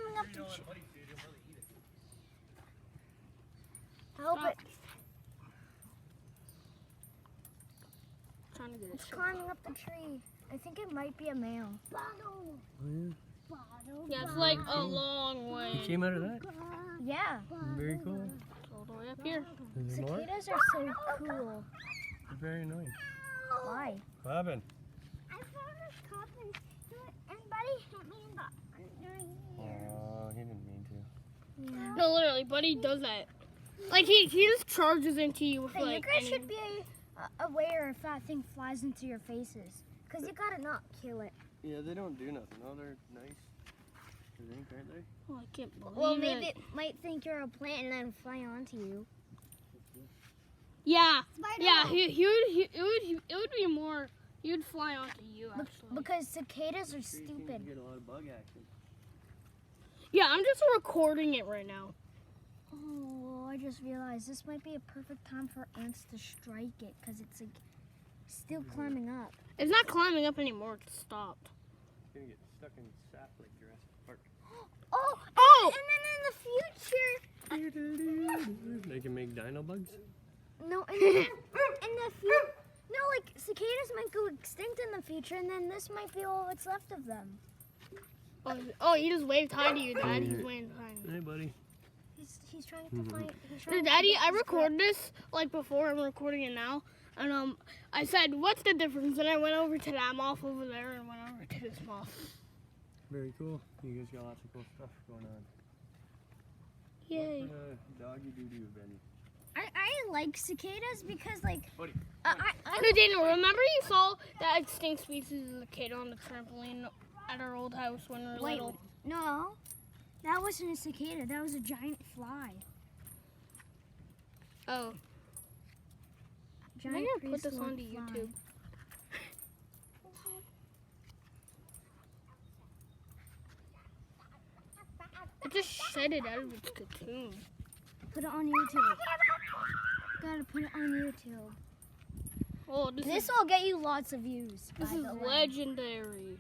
climbing up the tree. I hope it's climbing up the tree. I think it might be a male. Oh, yeah. Yeah, it's like a long way. You came out of that? Yeah. Very cool. All the way up here. Is there more? Cicadas are so cool. They're very annoying. Why? What happened? I found a cup and Buddy hit me in the under here. Oh, he didn't mean to. Yeah. No, literally, Buddy does that. Like he just charges into you with Hey, like. you guys should be aware if that thing flies into your faces, cause you gotta not kill it. Yeah, they don't do nothing. Oh, they're nice. I think, aren't they? Oh, I can't believe Well, it. maybe it might think you're a plant and then fly onto you. Yeah, Spider yeah. Man. It would be more. You'd fly onto you actually. Because cicadas are Trees seem to stupid. get a lot of bug action. Yeah, I'm just recording it right now. Oh, I just realized this might be a perfect time for ants to strike it, because it's like still climbing up. It's not climbing up anymore. It stopped. It's gonna get stuck in sap like Jurassic Park. Oh! Oh! And then in the future, They can make dino bugs? no, in the future, no, like cicadas might go extinct in the future, and then this might be all that's left of them. Oh, he just waved hi to you, Dad. He's waving hi. Hey, buddy. He's trying to find. He's trying Daddy, to I recorded this like before. I'm recording it now, and I said, "What's the difference?" And I went over to that moth over there and went over to this moth. Very cool. You guys got lots of cool stuff going on. Yay! What kind of doggy doo-doo, Benny? I like cicadas because like Buddy. No, Daniel, remember you saw that extinct species of cicada on the trampoline at our old house when we were little? No, that wasn't a cicada. That was a giant fly. Oh, I'm Giant gonna put this prehistoric onto fly. YouTube. It just shed it out of its cocoon. Put it on YouTube. Gotta put it on YouTube. Oh, This will get you lots of views. this by is the way. legendary.